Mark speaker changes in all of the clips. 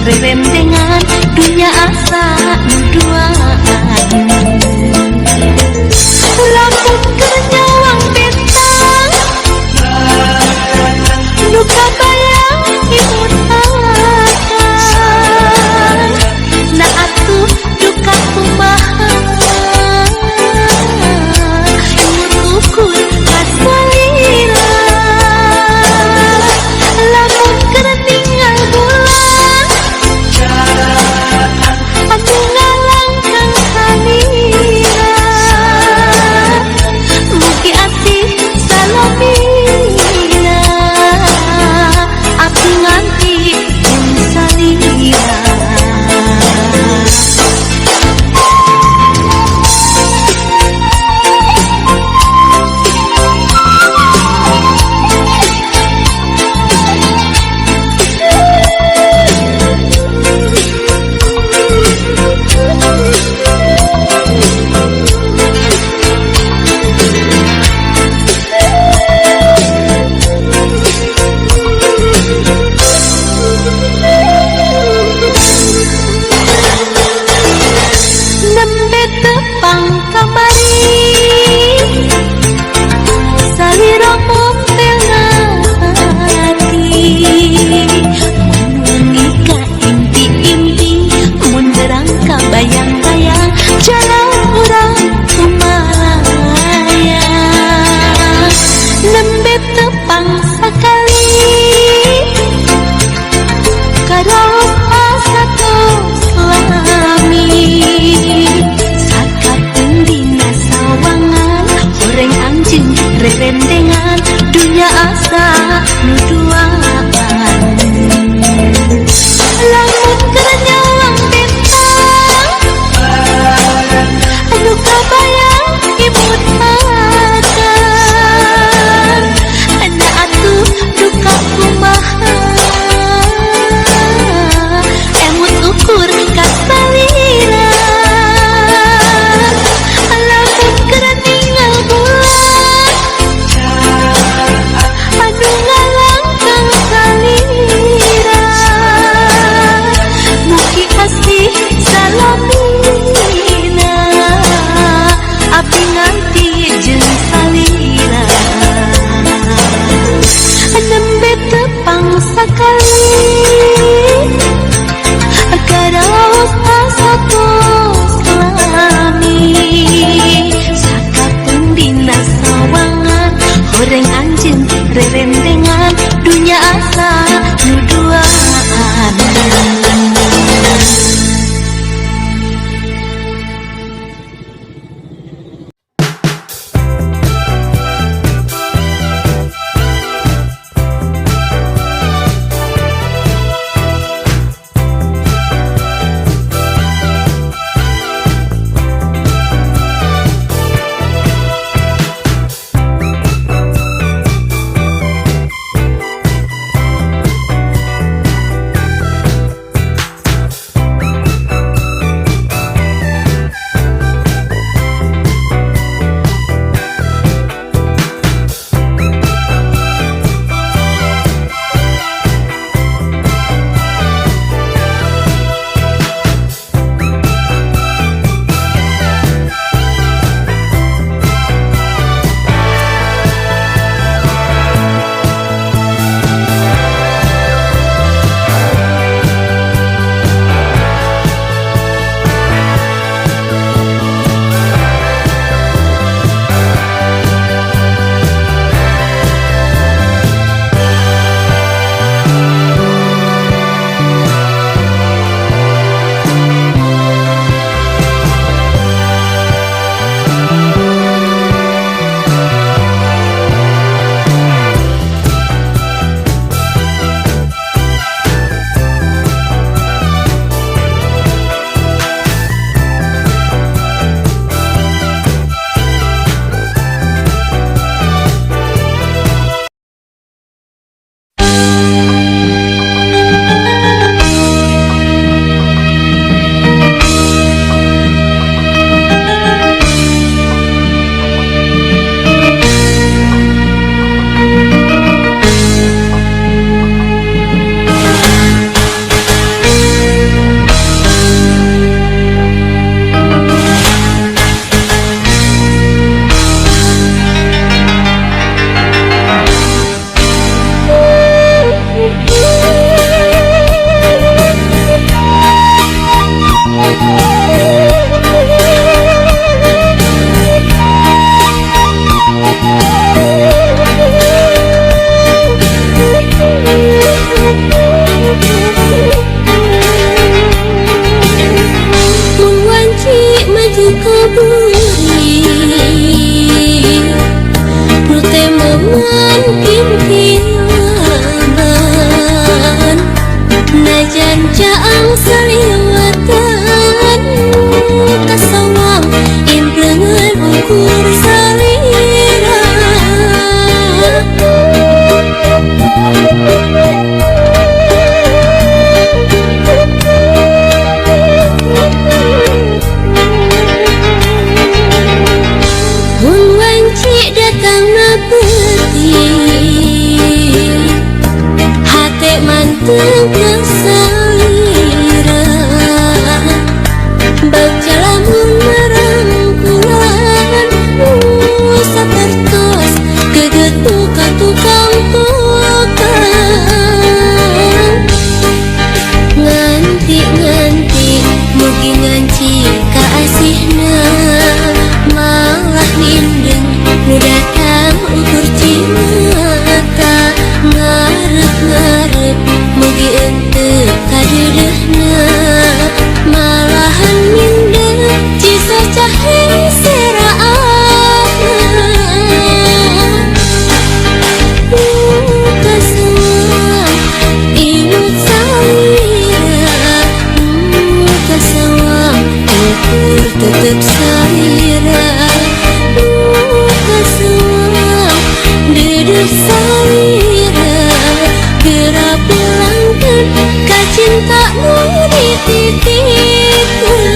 Speaker 1: rerem dengan dunia asa nuduaan. Lamun kenyawang bentang duka bayang imutan. Na atuh duka kumaha nutukun kasalira. Lamun keur ninggal bulan saliwatan kasawang imprengan ukur salira. Mun wanci datang na peti hate manteng salira baca lamun merangkulan sapertos geget buka tukang tukang nganti mugi nganci kaasihna malah mindeng nu datang ukur cimata ngarep mugi ente kadeudeuhna malahan mindeng cisa cahe seraatna kasawang imut salira kasawang ukur tetep salira kasawang deudeuh salira geura bilangkeun ka cinta nu dititipkeun.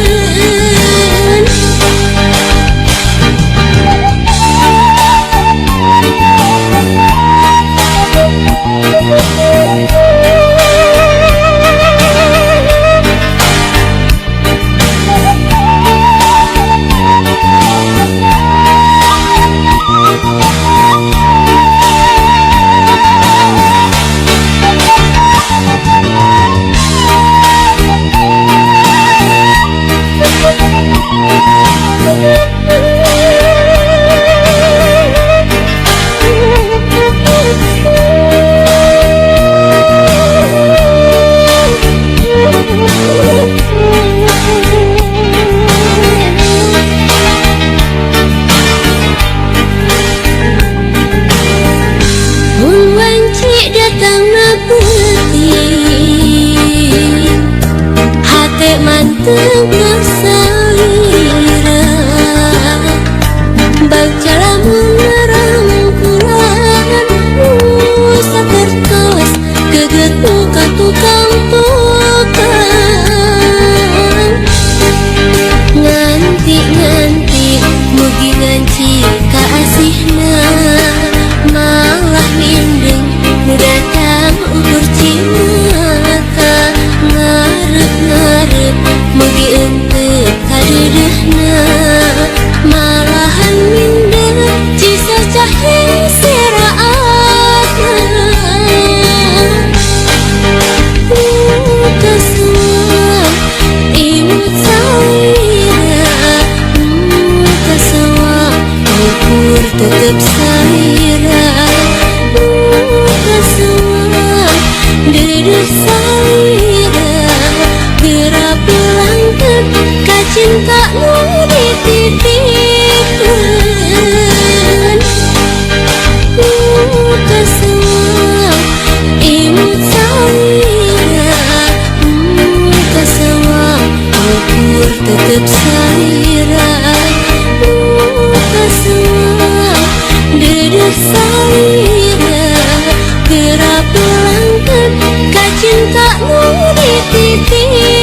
Speaker 1: Manteng salira baca lamun merangkulan sapertos geget buka tukang tukang nganti mugi nganci kaasihna malah mindeng nu datang ukur cimata ngarep mugi ente kadeudeuhna malahan mindeng cisa cahe seraatna kasawang imut salira kasawang ukur tetep salira kasawang deudeuh salira geura bilangkeun ka cinta nu dititipkeun. Kasawang imut salira kasawang ukur tetep salira kasawang deudeuh salira geura bilangkeun ka cinta nu dititipkeun.